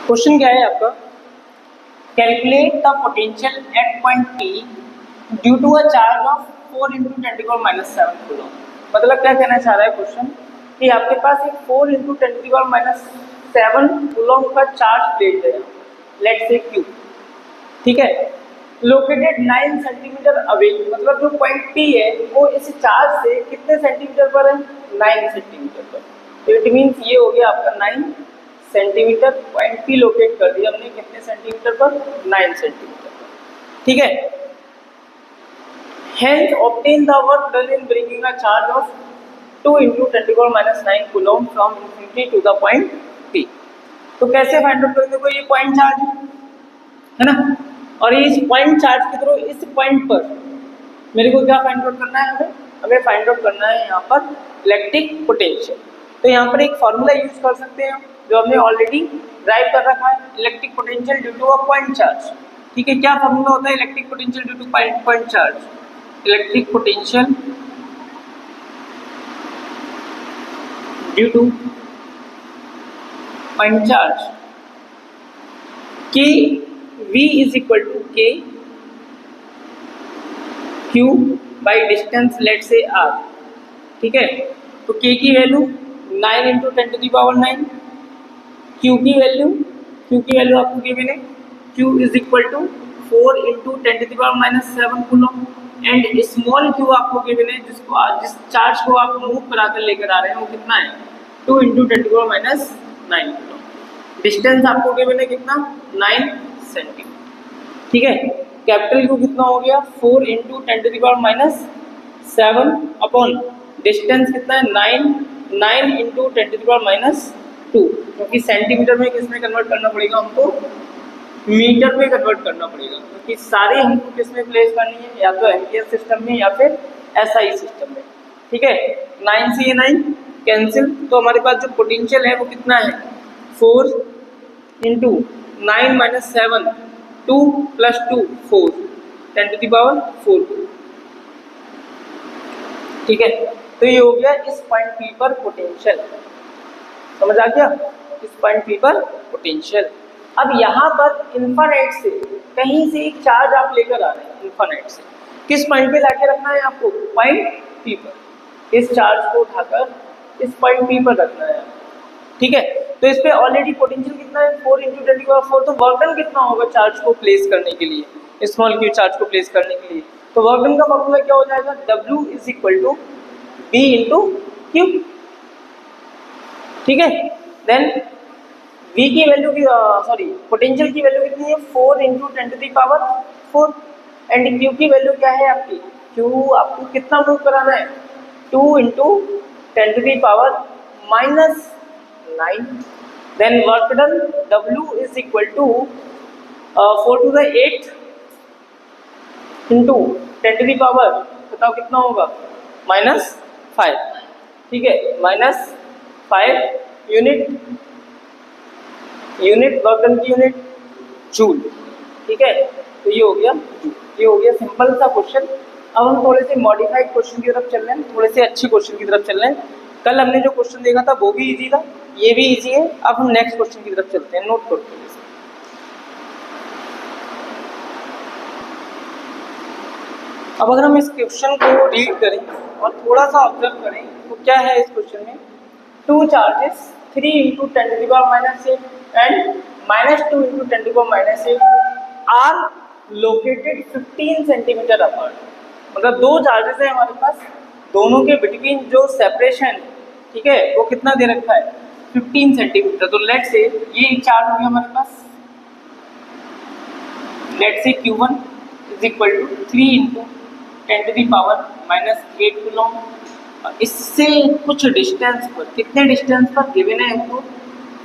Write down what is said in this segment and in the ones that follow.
Question क्या है आपका, calculate the potential at point P due to a charge of 4 into 10⁻⁷ coulomb. मतलब क्या कहना चाह रहा है क्वेश्चन कि आपके पास एक 4 इंटू 10⁻⁷ कूलम का चार्ज प्लेट है, लेट्स से Q, ठीक है, लोकेटेड 9 सेंटीमीटर अवे। मतलब जो पॉइंट P है वो इस चार्ज से कितने सेंटीमीटर पर है, 9 सेंटीमीटर पर। तो इट मीन्स ये हो गया आपका 9 सेंटीमीटर। पॉइंट P लोकेट कर दिया हमने कितने सेंटीमीटर पर, 9 सेंटीमीटर पर, ठीक है। Hence obtain the work done in bringing a charge of 2 into 10⁻⁹ coulomb from infinity to the point P। तो कैसे फाइंड आउट करेंगे, कोई ये पॉइंट चार्ज है ना, और इस पॉइंट चार्ज के थ्रू इस पॉइंट पर मेरे को क्या फाइंड आउट करना है, हमें फाइंड आउट करना है यहाँ पर इलेक्ट्रिक पोटेंशियल। तो यहाँ पर एक फॉर्मूला यूज कर सकते हैं जो हमने ऑलरेडी ड्राइव कर रखा है, electric potential due to a point charge, ठीक है। क्या फॉर्मूला होता है electric potential due to point charge, electric potential due to point charge कि V is equal to K Q by distance let's say R, ठीक है। तो K की वैल्यू 9 इंटू 10⁹ Q की वैल्यू आपको गिवन है, Q is equal to 4 into 10⁻⁷ coulomb and small q आपको given है जिस चार्ज को आप मूव कराकर लेकर आ रहे हैं वो कितना है, 2 इंटू 10⁻⁹ कूलम। डिस्टेंस आपको गिवन है कितना, 9 सेंटीमीटर, ठीक है। कैपिटल Q कितना हो गया, 4 इंटू 10⁻⁷ अपॉन डिस्टेंस कितना है 9 इंटू 10⁻², क्योंकि सेंटीमीटर में किसमें कन्वर्ट करना पड़ेगा हमको, मीटर में कन्वर्ट करना पड़ेगा, क्योंकि सारे हमको किस में प्लेस करनी है, या तो एम्पियर सिस्टम में या फिर SI सिस्टम में, ठीक है। 9 से ये 9 कैंसिल, तो हमारे पास जो पोटेंशियल है वो कितना है, 4 इंटू 9 - 7, 2 + 2 4, 10⁴, ठीक है। तो ये हो गया इस पॉइंट P पर पोटेंशियल, समझ आ गया, इस पॉइंट P पर पोटेंशियल। अब यहाँ पर इन्फानाइट से कहीं से एक चार्ज आप लेकर आ रहे हैं, इन्फानाइट से किस पॉइंट पे लाके रखना है आपको, पॉइंट P पर। इस चार्ज को उठाकर इस पॉइंट P पर रखना है, ठीक है। तो इस पे ऑलरेडी पोटेंशियल कितना है, 4 इंटू 10⁴। तो वर्क डन कितना होगा चार्ज को प्लेस करने के लिए, स्मॉल q चार्ज को प्लेस करने के लिए। तो वर्क डन का फॉर्मूला क्या हो जाएगा, W is equal to B into Q, ठीक है। देन V की वैल्यू की पोटेंशियल की वैल्यू कितनी है, 4 इंटू 10⁴ एंड Q की वैल्यू क्या है आपकी, Q आपको कितना मूव कराना है, 2 into 10⁻⁹। Then work done W is equal to 4 to the 8 into 10⁻, बताओ कितना होगा, -5, ठीक है, -5 यूनिट वर्क डन की यूनिट जूल, ठीक है। तो ये हो गया सिंपल सा क्वेश्चन। अब हम थोड़े से मॉडिफाइड क्वेश्चन की तरफ चल रहे हैं, थोड़े से अच्छे क्वेश्चन की तरफ चल रहे हैं। कल हमने जो क्वेश्चन देखा था वो भी इजी था, ये भी इजी है। अब हम नेक्स्ट क्वेश्चन की तरफ चलते हैं, नोट करते हैं। अब अगर हम इस क्वेश्चन को रीड करें और थोड़ा सा ऑब्जर्व करें तो क्या है इस क्वेश्चन में, 2 charges 3 into 10⁻⁸ and -2 into 10⁻⁸ are located 15 centimetre apart. मतलब 2 चार्जेस है हमारे पास, दोनों के बिटवीन जो सेपरेशन, ठीक है, वो कितना दे रखा है, 15 सेंटीमीटर। तो लेट से ये एक चार्ज हो गया हमारे पास, let say Q1 is equal to 3 into 10⁻⁻8 coulomb. इससे कुछ डिस्टेंस पर, कितने डिस्टेंस पर गिवन है हमको,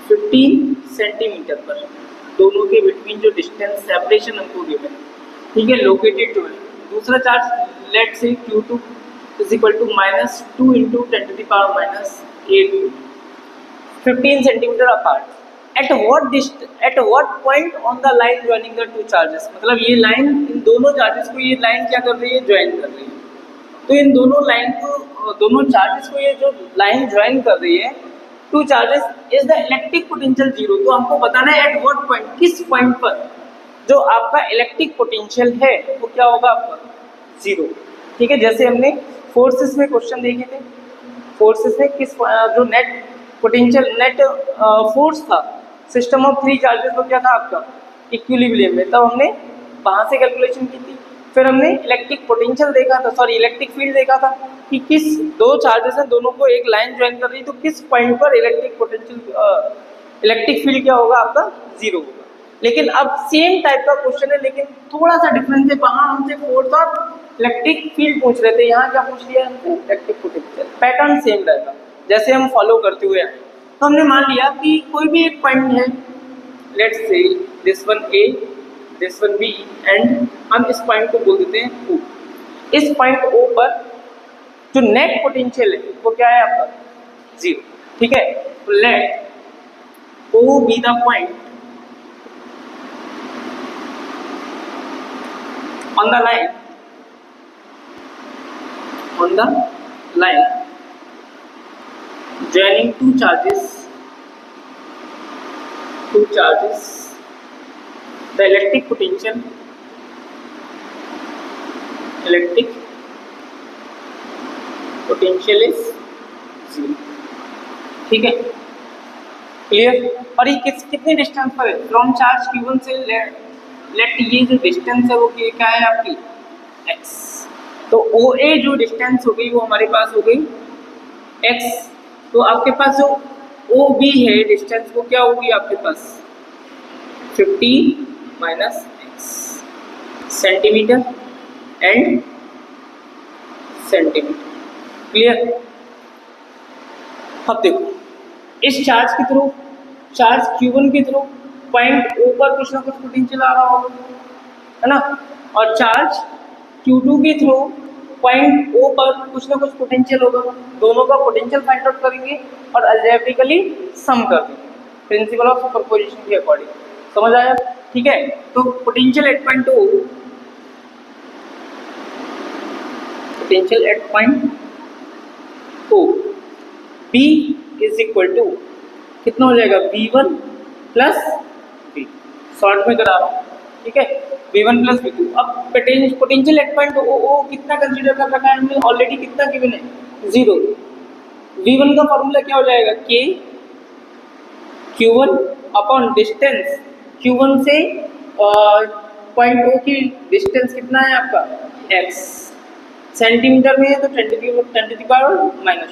15 सेंटीमीटर पर, दोनों के बिटवीन जो डिस्टेंस सेपरेशन हमको गिवन है, ठीक है, लोकेटेड जो है। दूसरा charge let say Q2 is equal to -2 into 10⁻⁸, 15 centimetre apart. At what point on the line joining the two charges. मतलब ये लाइन, इन दोनों चार्जेस को ये लाइन क्या कर रही है, ज्वाइन कर रही है। तो इन दोनों चार्जेस को ये जो लाइन ज्वाइन कर रही है two charges is the electric potential zero. तो हमको बताना है एट व्हाट पॉइंट, किस पॉइंट पर जो आपका इलेक्ट्रिक पोटेंशियल है वो क्या होगा आपका, जीरो। ठीक है, जैसे हमने फोर्सेस में क्वेश्चन देखे थे, फोर्सेस में किस जो नेट पोटेंशियल नेट फोर्स था सिस्टम ऑफ थ्री चार्जेस तो क्या था आपका, इक्विलिब्रियम में, तब हमने वहां से कैलकुलेशन की थी। फिर हमने इलेक्ट्रिक पोटेंशियल देखा था, सॉरी इलेक्ट्रिक फील्ड देखा था कि किस दो चार्जेस हैं दोनों को एक लाइन ज्वाइन कर रही है तो किस पॉइंट पर इलेक्ट्रिक पोटेंशियल इलेक्ट्रिक फील्ड क्या होगा आपका, जीरो होगा। लेकिन अब सेम टाइप का क्वेश्चन है लेकिन थोड़ा सा डिफरेंस है, वहां हमसे फोर्स और इलेक्ट्रिक फील्ड पूछ रहे थे, यहाँ क्या पूछ लिया हमसे, इलेक्ट्रिक पोटेंशियल। पैटर्न सेम रहेगा जैसे हम फॉलो करते हुए आए। तो हमने मान लिया कि कोई भी एक पॉइंट है, let's say this one A, this one B, and हम इस पॉइंट को बोल देते हैं O। इस पॉइंट O पर जो नेट पोटेंशियल है वो क्या है आपका, जीरो। ठीक है, तो let O be the point on the line joining two charges, the electric potential is zero। ठीक है, क्लियर। और ये कितने डिस्टेंस पर है, फ्रॉम चार्ज Q1 से लेट ये जो डिस्टेंस है वो क्या है आपकी, x। तो OA जो डिस्टेंस हो गई वो हमारे पास हो गई x। तो आपके पास जो OB है डिस्टेंस वो क्या होगी आपके पास, 50 minus x centimetre and centimetre. Clear. अब देखो इस चार्ज के थ्रू, चार्ज Q1 के थ्रू पॉइंट O पर कुछ ना कुछ पोटेंशियल आ रहा होगा, है ना, और चार्ज Q2 के थ्रू पॉइंट O पर कुछ ना कुछ पोटेंशियल होगा। दोनों का पोटेंशियल फाइंड आउट करेंगे और अलजेब्रिकली सम कर देंगे प्रिंसिपल ऑफ सुपरपोजिशन के अकॉर्डिंग। समझ आया? ठीक है, तो potential at point O, potential at point O B is equal to कितना हो जाएगा, V1 प्लस V। शॉर्ट में करा रहा हूँ, ठीक है, V1 प्लस V2। अब पोटेंशियल एट पॉइंट O कितना कंसीडर कर रखा है हमने, ऑलरेडी कितना गिवन है, जीरो। V1 का फॉर्मूला क्या हो जाएगा, K Q1 upon distance Q1 से पॉइंट O की डिस्टेंस कितना है आपका, x। सेंटीमीटर में है तो 10⁻²,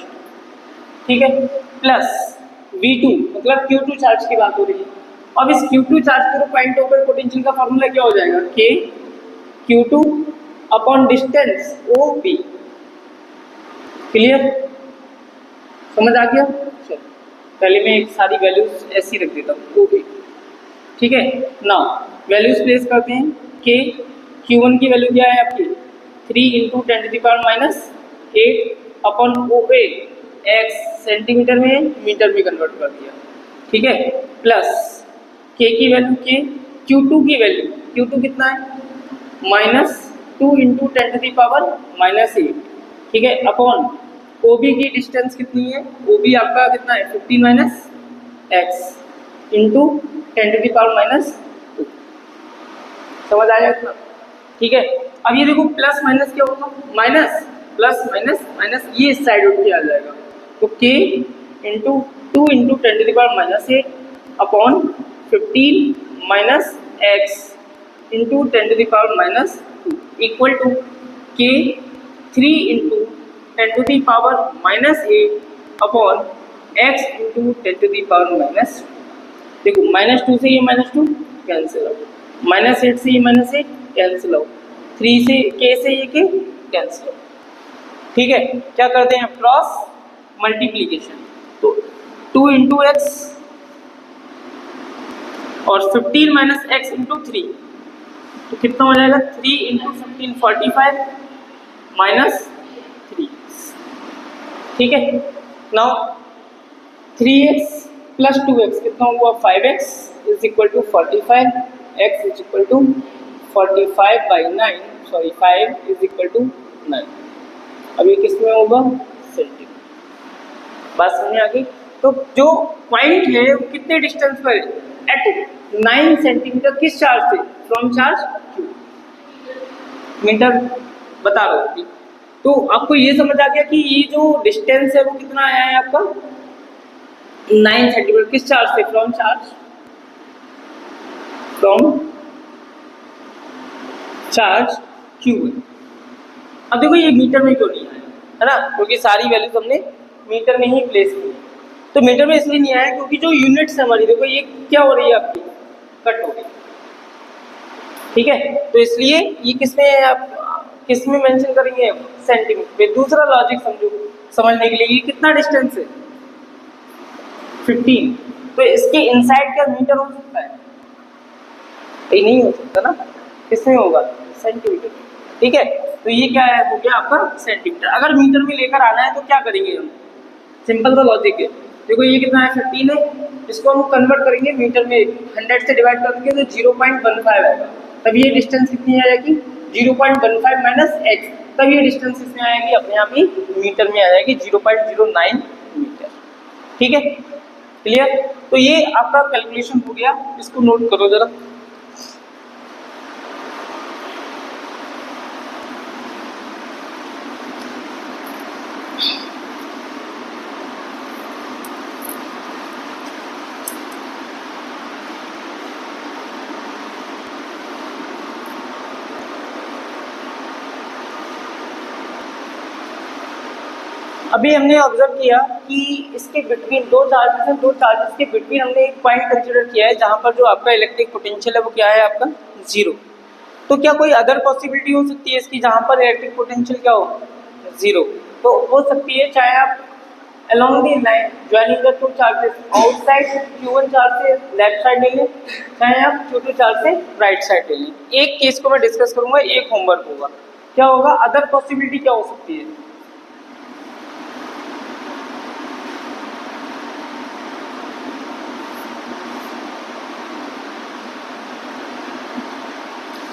ठीक है, प्लस V2 मतलब Q2 चार्ज की बात हो रही है। अब इस Q2 चार्ज के पॉइंट O पर पोटेंशियल का फॉर्मूला क्या हो जाएगा, K Q2 upon distance OB। Clear, समझ आ गया? चलो पहले मैं एक सारी वैल्यूज ऐसी रख देता हूँ OB। ठीक है, नाउ वैल्यूज प्लेस करते हैं। K Q1 की वैल्यू क्या है आपकी, 3 × 10⁻8 अपॉन OA x सेंटीमीटर में मीटर में कन्वर्ट कर दिया। ठीक है, प्लस K की वैल्यू K, Q2 की वैल्यू Q2 कितना है, -2 × 10⁻8। ठीक है, अपॉन OB की डिस्टेंस कितनी है, OB आपका कितना है, 15 - x इंटू 10⁻²। समझ आया इतना? ठीक है, अब ये देखो प्लस माइनस क्या होगा, माइनस प्लस माइनस माइनस ये इस साइड उठ के आ जाएगा। तो K into 2 × 10⁻8 upon 15 - x into 10⁻² equal to K 3 × 10⁻8 upon x into 10⁻²। देखो -2 से ये -2 कैंसिल आउट, -8 से ये -8 कैंसिल आउट, 3 से K से ये K कैंसिल आउट। ठीक है, क्या करते हैं, क्रॉस मल्टीप्लीकेशन। तो 2 × x और 15 - x इंटू 3 तो कितना हो जाएगा, 3 × 15 45 -3। ठीक है, नाउ 3x प्लस 2x कितना हुआ, 5x is equal to 45, x is equal to 45/9, sorry 5 is equal to 9। अब ये किस में होगा, सेंटीमीटर। बात समझ आ गई? तो जो पॉइंट है वो कितने डिस्टेंस पर है, एट 9 सेंटीमीटर, किस चार्ज से, फ्रॉम चार्ज Q, मीटर बता रहा हूँ। तो आपको ये समझ आ गया कि ये जो डिस्टेंस है वो कितना आया है आपका 9 सेंटीमीटर, किस चार्ज से, from charge, from charge Q। अब देखो ये मीटर में क्यों नहीं आया, है ना, क्योंकि सारी वैल्यूज हमने मीटर में ही प्लेस की। तो मीटर में इसलिए नहीं आया क्योंकि जो यूनिट्स हमारी, देखो ये क्या हो रही है आपकी, कट हो गई, ठीक है। तो इसलिए ये किसमें है, आप किसमें मेंशन करेंगे, सेंटीमीटर। दूसरा लॉजिक समझो समझने के लिए, ये कितना डिस्टेंस है 15, तो इसके इनसाइड क्या मीटर हो सकता है, ये नहीं हो सकता ना, किसमें होगा, सेंटीमीटर, ठीक है। तो ये क्या है, हो गया आपका सेंटीमीटर। अगर मीटर में लेकर आना है तो क्या करेंगे हम, सिंपल सा लॉजिक है। देखो ये कितना है 15 है, इसको हम कन्वर्ट करेंगे मीटर में, 100 से डिवाइड करेंगे तो 0.15 आएगा, तब ये डिस्टेंस कितनी आएगी 0.15 माइनस x, तब ये डिस्टेंस इसमें आएगी अपने आप ही मीटर में आ जाएगी 0.09 मीटर, ठीक है, क्लियर। तो ये आपका कैलकुलेशन हो गया, इसको नोट करो जरा। अभी हमने ऑब्जर्व किया कि इसके बिटवीन दो चार्जेस हैं, दो चार्जेस के बिटवीन हमने एक पॉइंट कंसीडर किया है जहां पर जो आपका इलेक्ट्रिक पोटेंशियल है वो क्या है आपका 0। तो क्या कोई अदर पॉसिबिलिटी हो सकती है इसकी जहां पर इलेक्ट्रिक पोटेंशियल क्या हो 0? तो हो सकती है, चाहे आप along the line joining the two charges outside Q1 charge से लेफ्ट साइड ले लें, चाहे आप Q2 चार्ज से राइट साइड ले लें। एक केस को मैं डिस्कस करूंगा, एक होमवर्क होगा। क्या होगा, अदर पॉसिबिलिटी क्या हो सकती है,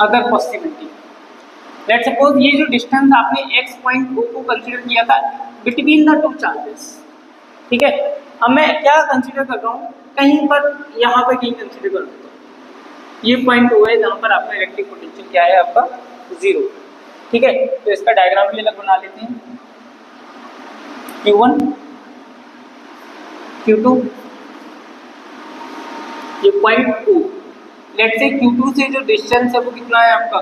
अदर पॉसिबिलिटी। लेट्स सपोज ये जो डिस्टेंस आपने x पॉइंट को कंसीडर किया था बिटवीन द टू चार्जेस, ठीक है। अब मैं क्या कंसीडर कर रहा हूँ, कहीं पर यहाँ पर कहीं कंसीडर कर देता हूँ, ये पॉइंट हुआ है जहाँ पर आपका इलेक्ट्रिक पोटेंशियल क्या है आपका 0, ठीक है। तो इसका डायग्राम भी अलग बना लेते हैं, Q1 Q2, ये पॉइंट 2, लेट्स से Q2 से जो डिस्टेंस है वो कितना है आपका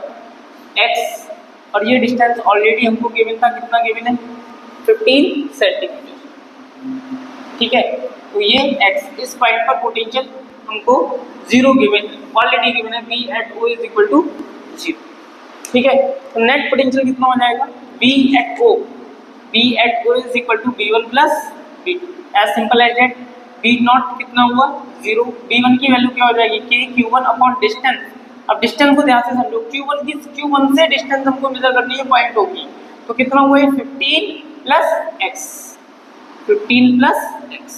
x, और ये डिस्टेंस ऑलरेडी हमको गिवन था, कितना गिवन है 15 सेंटीमीटर, ठीक है। तो ये x, इस पॉइंट पर पोटेंशियल हमको 0 गिवन है, ऑलरेडी गिवन है, V at O is equal to 0, ठीक है। तो नेट पोटेंशियल कितना हो जाएगा V at O is equal to V1 plus V2, as simple as that. V naught कितना हुआ 0, V1 की वैल्यू क्या हो जाएगी K Q1 अपॉन डिस्टेंस। अब डिस्टेंस को ध्यान से समझो, Q1 से डिस्टेंस हमको मेजर करनी है, पॉइंट होगी, तो कितना हुआ है 15 plus x, 15 plus x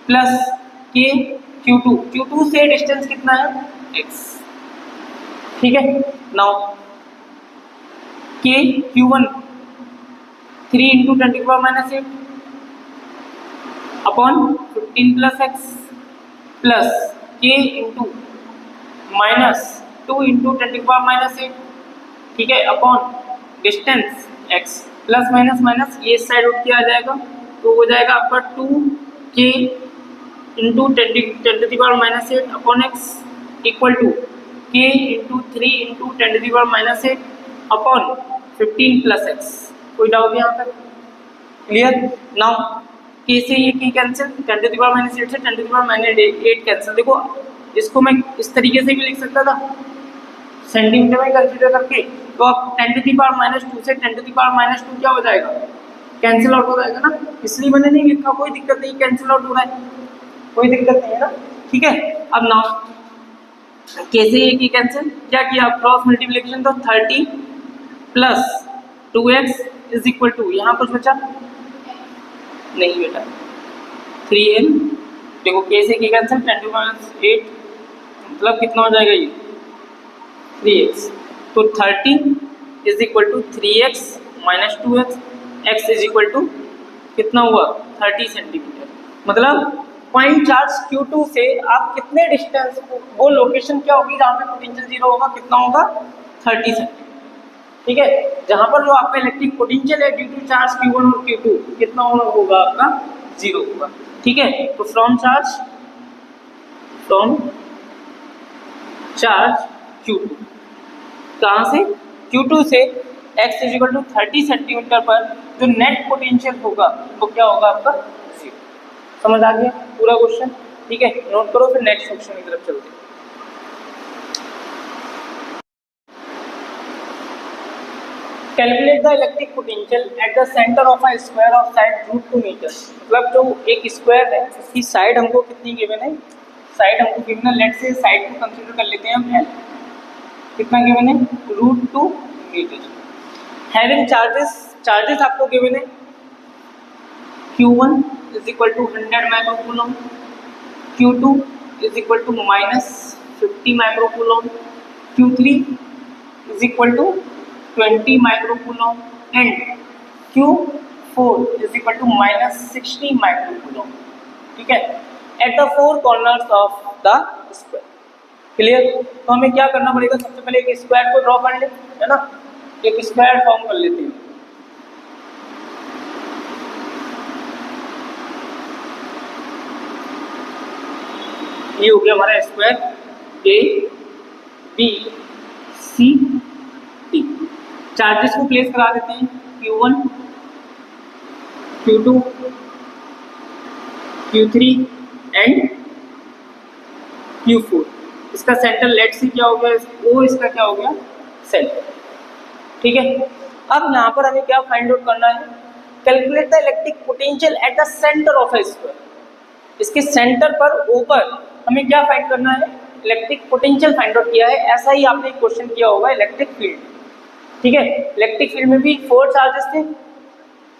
plus K Q2 से डिस्टेंस कितना है x, ठीक है। Now K Q1 3 into 10⁻⁸ upon 15 plus x plus K into minus 2 into 10⁻⁸, ठीक है, upon distance x plus minus minus ये इस साइड उठ के आ जाएगा, तो हो जाएगा आपका 2k into 10⁻⁸ upon x equal to k into 3 into 10⁻⁸ upon 15 plus x। कोई डाउट यहाँ तक, क्लियर। नाउ k से ये k कैंसिल, 10⁻⁸ से 10⁻⁸ कैंसिल। देखो इसको मैं इस तरीके से भी लिख सकता था, सेंटीमीटर में कंसीडर करके, तो अब 10⁻² से 10⁻² क्या हो जाएगा, कैंसिल आउट हो जाएगा ना, इसलिए मैंने नहीं लिखा, कोई दिक्कत नहीं, कैंसिल आउट हो रहा है, कोई दिक्कत नहीं है ना, ठीक है। अब नाउ कैसे ये की कैंसिल, क्या किया, क्रॉस मल्टीप्लिकेशन, तो 30 plus 2x is equal to, यहाँ कुछ बचा नहीं बेटा 3n, देखो कैसे की कैंसिल 10⁻⁸, मतलब कितना हो जाएगा ये 3x, तो 30 is equal to 3x minus 2x, x is equal to कितना हुआ 30 सेंटीमीटर, मतलब पॉइंट चार्ज Q2 से आप कितने डिस्टेंस, वो लोकेशन क्या होगी जहाँ पे पोटेंशियल जीरो होगा, कितना होगा 30 सेंटीमीटर। ठीक है, जहाँ पर जो आपका इलेक्ट्रिक पोटेंशियल है ड्यू टू चार्ज Q1 और Q2 कितना होगा आपका, जीरो होगा। ठीक है, तो फ्रॉम चार्ज Q2, कहाँ से, Q2 से x इजिकल टू 30 सेंटीमीटर पर जो नेट पोटेंशियल होगा वो क्या होगा आपका, जीरो। समझ आ गया पूरा क्वेश्चन। ठीक है, नोट करो, फिर नेक्स्ट क्वेश्चन की तरफ चलते हैं। Calculate the electric potential at the centre of a square of side root 2 metre. मतलब जो एक स्क्वायर है उसकी साइड हमको कितनी गिवन है, साइड हमको गिवन है, लेट से साइड को कंसीडर कर लेते हैं हम L, कितना गिवन है, √2 मीटर। हैविंग चार्जेस आपको गिवन है, Q1 is equal to 100 microcoulomb, Q2 is equal to -50 microcoulomb, Q3 is equal to 20 microcoulomb and Q4 is equal to -60 microcoulomb. ठीक है, at the four corners of the square. Clear, तो हमें क्या करना पड़ेगा, सबसे पहले एक स्क्वायर को ड्रॉ कर ले, है ना, एक स्क्वायर फॉर्म कर लेते हैं। ये हो गया हमारा स्क्वायर ABCD। चार्जेस को प्लेस करा देते हैं, Q1 Q2 Q3 and Q4। इसका सेंटर लेट से क्या हो गया, O इसका क्या हो गया, सेंटर। ठीक है, अब यहाँ पर हमें क्या फाइंड आउट करना है, calculate the electric potential at the centre of A square. इसके सेंटर पर ऊपर हमें क्या फाइंड करना है, इलेक्ट्रिक पोटेंशियल फाइंड आउट किया है। ऐसा ही आपने एक क्वेश्चन किया होगा इलेक्ट्रिक फील्ड। ठीक है, इलेक्ट्रिक फील्ड में भी 4 चार्जेस थे,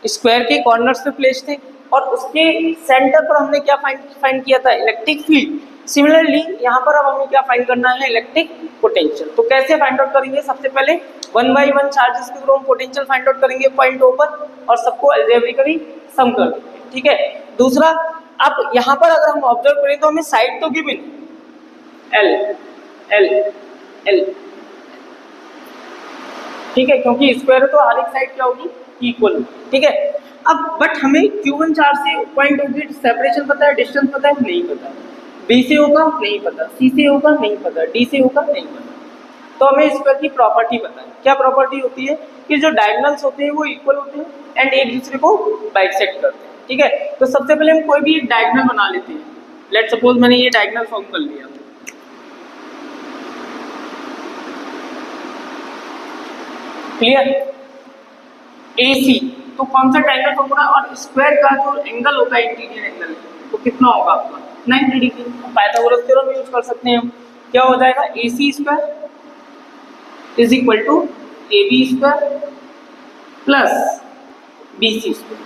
स्क्वायर के कॉर्नर्स पे प्लेस थे, और उसके सेंटर पर हमने क्या फाइंड किया था, इलेक्ट्रिक फील्ड। सिमिलरली यहाँ पर अब हमें क्या फाइंड करना है, इलेक्ट्रिक पोटेंशियल। तो कैसे फाइंड आउट करेंगे, सबसे पहले 1 बाई 1 चार्जेस के थ्रू हम पोटेंशियल फाइंड आउट करेंगे पॉइंट O पर, और सबको अलजेब्रिकली सम कर देंगे। ठीक है, दूसरा, अब यहाँ पर अगर हम ऑब्जर्व करें तो हमें साइड तो गिवन L L L। ठीक है, क्योंकि स्क्वायर है तो हर एक साइड क्या होगी, इक्वल। ठीक है, अब बट हमें Q1 चार्ज से पॉइंट O की सेपरेशन पता है, डिस्टेंस पता है, नहीं पता, B से होगा नहीं पता, C से होगा नहीं पता, D से होगा नहीं पता। तो हमें स्क्वायर की प्रॉपर्टी पता है। क्या प्रॉपर्टी होती है कि जो डायगोनल्स होते हैं वो इक्वल होते हैं एंड एक दूसरे को बाइसेक्ट करते हैं। ठीक है, तो सबसे पहले हम कोई भी एक डायगोनल बना लेते हैं। लेट्स सपोज मैंने ये डायगोनल फॉर्म कर लिया, क्लियर, AC। तो कौन सा ट्रायंगल फॉर्म होगा, और स्क्वायर का जो एंगल होता है, इंटीरियर एंगल, तो कितना होगा आपका 90 डिग्री। पाइथागोरस थ्योरम यूज कर सकते हैं हम। क्या हो जाएगा, AC square is equal to AB square plus BC square.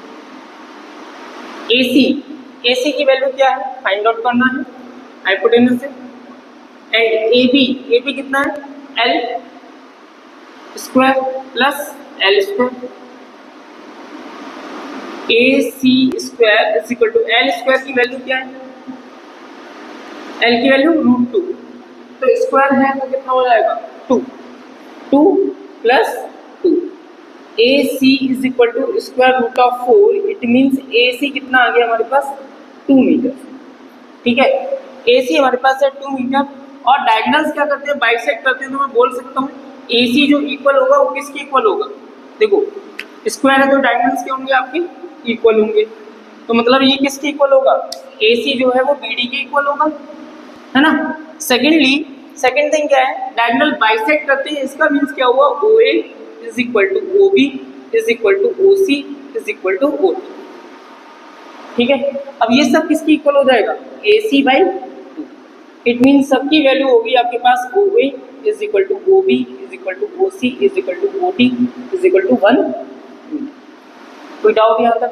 AC की वैल्यू क्या है, फाइंड आउट करना है हाइपोटेनस से, एंड AB कितना है, L square plus L square. AC square is equal to L square की वैल्यू क्या है, L की वैल्यू √2, तो स्क्वायर है तो कितना हो जाएगा 2 plus 2। AC is equal to square root of 4, it means AC कितना आ गया हमारे पास 2 मीटर। ठीक है, AC हमारे पास है 2 मीटर, और डायगोनल्स क्या करते हैं, बाइसेक्ट करते हैं। तो मैं बोल सकता हूँ AC जो इक्वल होगा वो किसके इक्वल होगा, देखो स्क्वायर है तो डायगोनल्स क्या होंगे आपके, इक्वल होंगे। तो मतलब ये किसके इक्वल होगा, AC जो है वो BD के इक्वल होगा, है ना। सेकेंड थिंग क्या है, डायगोनल बाइसेक्ट करते हैं, इसका मीन्स क्या हुआ, OA is equal to OB is equal to OC is equal to OD। ठीक है, अब ये सब किसकी इक्वल हो जाएगा, AC/2। इट मीन्स सबकी वैल्यू होगी आपके पास OA is equal to OB is equal to OC is equal to OD is equal to 1। कोई डाउट यहाँ तक?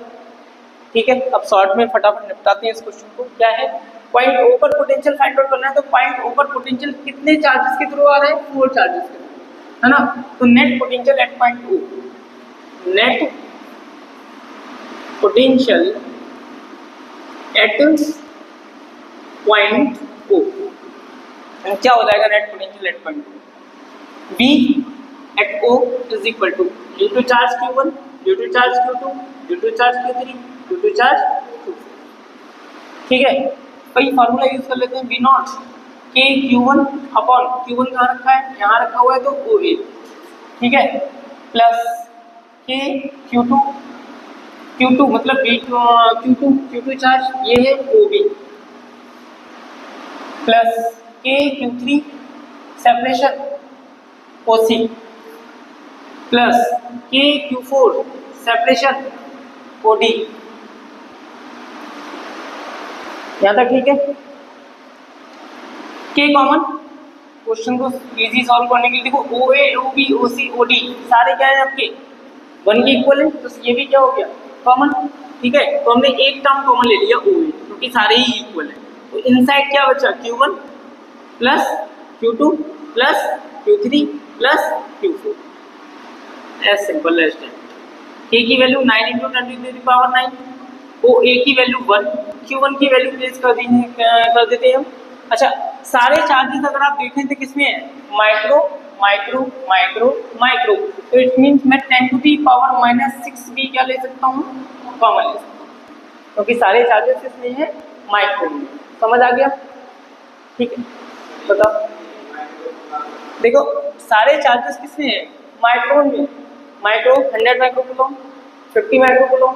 ठीक है, अब शॉर्ट में फटाफट निपटाते हैं इस क्वेश्चन को। क्या है, पॉइंट O पर पोटेंशियल फाइंड आउट करना है। तो पॉइंट O पर पोटेंशियल कितने चार्जेस के थ्रू आ रहा है, 4 चार्जेस के थ्रू, है ना। तो net potential at point O, net potential at point O, क्या हो जाएगा net potential at point O, V at O is equal to due to charge Q1, due to charge Q2, due to charge Q3, due to charge Q4। ठीक है, वही formula use कर लेते हैं, V not के Q1 upon Q1 कहाँ रखा है, यहाँ रखा हुआ है तो OA, ठीक है, प्लस के Q2 मतलब Q2 चार्ज ये है OB, प्लस के Q3 सेपरेशन OC, प्लस के Q4 सेपरेशन OD। यहाँ तक ठीक है। के कॉमन, क्वेश्चन को इजी सॉल्व करने के लिए देखो OA, OB, OC, OD सारे क्या है आपके 1 के इक्वल है, तो ये भी क्या हो गया कॉमन। ठीक है, तो हमने एक टर्म कॉमन ले लिया OA क्योंकि सारे ही इक्वल है, तो इनसाइड क्या बचा Q1 plus Q2 plus Q3 plus Q4, as simple as that. K की वैल्यू 9 × 10⁹, OA की वैल्यू 1, Q1 की वैल्यू प्लेस कर देते हैं हम। अच्छा, सारे चार्जेस अगर आप देखें तो किसमें है, माइक्रो माइक्रो माइक्रो माइक्रो, तो इट मींस मैं 10⁻⁻6 भी क्या ले सकता हूँ, कॉमन ले सकता हूँ, क्योंकि सारे चार्जेस किसमें है, माइक्रो में। समझ आ गया? ठीक है, बताओ। देखो सारे चार्जेस किसमें है, माइक्रो में। Micro 100 microcoulomb, 50 microcoulomb,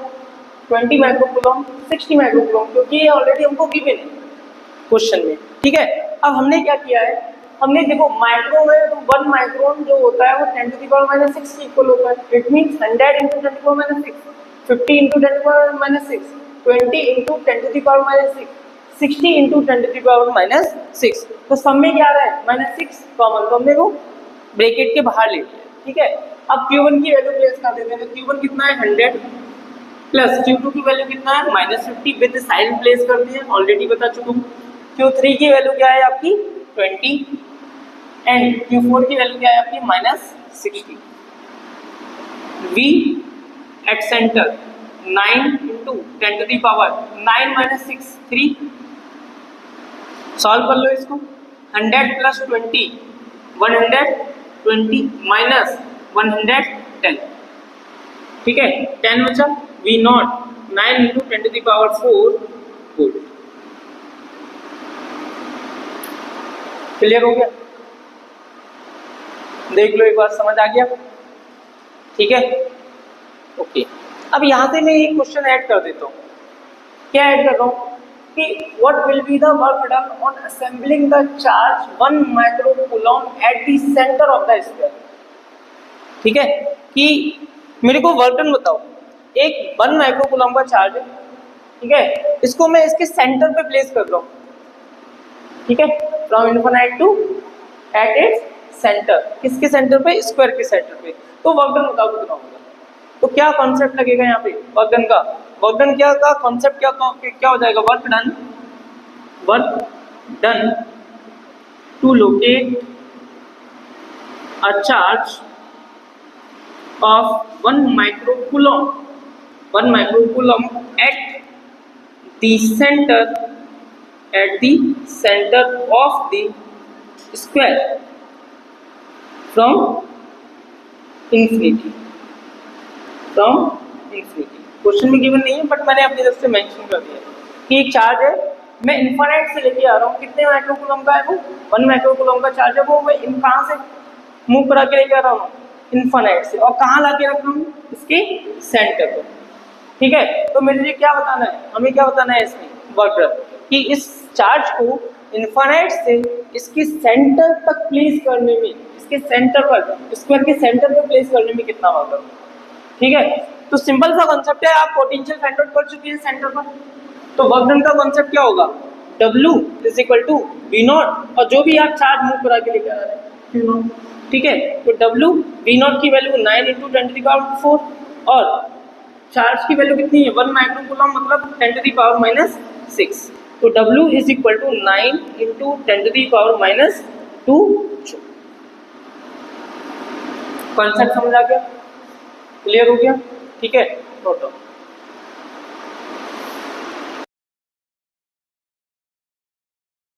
20 microcoulomb, 60 microcoulomb, क्योंकि ये ऑलरेडी हमको गिवन है क्वेश्चन में। ठीक है, अब हमने क्या किया है, हमने देखो माइक्रो में तो 1 माइक्रोन जो होता है वो 10⁻⁻6 के इक्वल होता है। It means 100 × 10⁻⁻6, 50 × 10⁻⁻6, 20 × 10⁻⁻6, 60 × 10⁻⁻6। तो सब में क्या आ रहा है, -6 कॉमन, तो हमने वो ब्रैकेट के बाहर ले लिया। ठीक है, अब Q1 की वैल्यू प्लेस कर देते हैं, तो Q1 कितना है 100, प्लस Q2 की वैल्यू कितना है -50 विद साइन प्लेस करते हैं, ऑलरेडी बता चुका हूँ। Q3 की वैल्यू क्या है आपकी 20 एंड Q4 की वैल्यू क्या है आपकी -60। V at centre 9 × 10⁻9 - 6 3। सॉल्व कर लो इसको, 100 + 20 120 माइनस 110, ठीक है, 10 बचा। V not 9 × 10⁴ volt. क्लियर हो गया? देख लो एक बार, समझ आ गया? ठीक है, ओके। अब यहाँ से मैं एक क्वेश्चन ऐड कर देता हूँ। क्या ऐड कर रहा हूँ कि what will be the work done on assembling the charge 1 microcoulomb eight the centre of the sphere. ठीक है, कि मेरे को वर्क डन बताओ, एक 1 माइक्रोकूलम का चार्ज है, ठीक है, इसको मैं इसके सेंटर पे प्लेस कर रहा हूँ। ठीक है, from infinite to at its centre, किसके सेंटर पे, स्क्वायर के सेंटर पे। तो वर्क डन बताओ कितना होगा। तो क्या कॉन्सेप्ट लगेगा यहाँ पे वर्क डन का, वर्क डन क्या का कॉन्सेप्ट क्या हो जाएगा, work done to locate a charge of 1 microcoulomb at the center of the square from infinity। Question में गिवन नहीं है, बट मैंने अपनी तरफ से मेंशन कर दिया कि एक चार्ज है, मैं इनफिनिट से लेके आ रहा हूँ, कितने माइक्रोकूलम का है वो, 1 माइक्रोकूलम का चार्ज है वो, मैं कहाँ से मूव करा के लेके आ रहा हूँ, इनफिनिट से, और कहाँ ला के रख रहा हूँ, इसके सेंटर पर। ठीक है, तो मेरे लिए क्या बताना है, हमें क्या बताना है इसमें वर्क डन, कि इस चार्ज को इनफिनिट से इसके सेंटर तक प्लेस करने में, इसके सेंटर पर, स्क्वायर के सेंटर पर प्लेस करने में कितना वर्क डन। ठीक है, तो सिंपल सा कॉन्सेप्ट है, आप पोटेंशियल फाइंड आउट कर चुके हैं सेंटर पर, तो वर्क डन का कॉन्सेप्ट क्या होगा, W = V नॉट, और जो भी आप चार्ज मूव करा के लेके आ रहे हैं Q नॉट। ठीक है, तो V नॉट की वैल्यू 9 × 10⁻⁴, और चार्ज की वैल्यू कितनी है, 1 माइक्रोकूलम मतलब 10⁻⁻6, तो W = 9 × 10⁻⁻2। कॉन्सेप्ट समझ आ गया, क्लियर हो गया? ठीक है, नोट डाउन।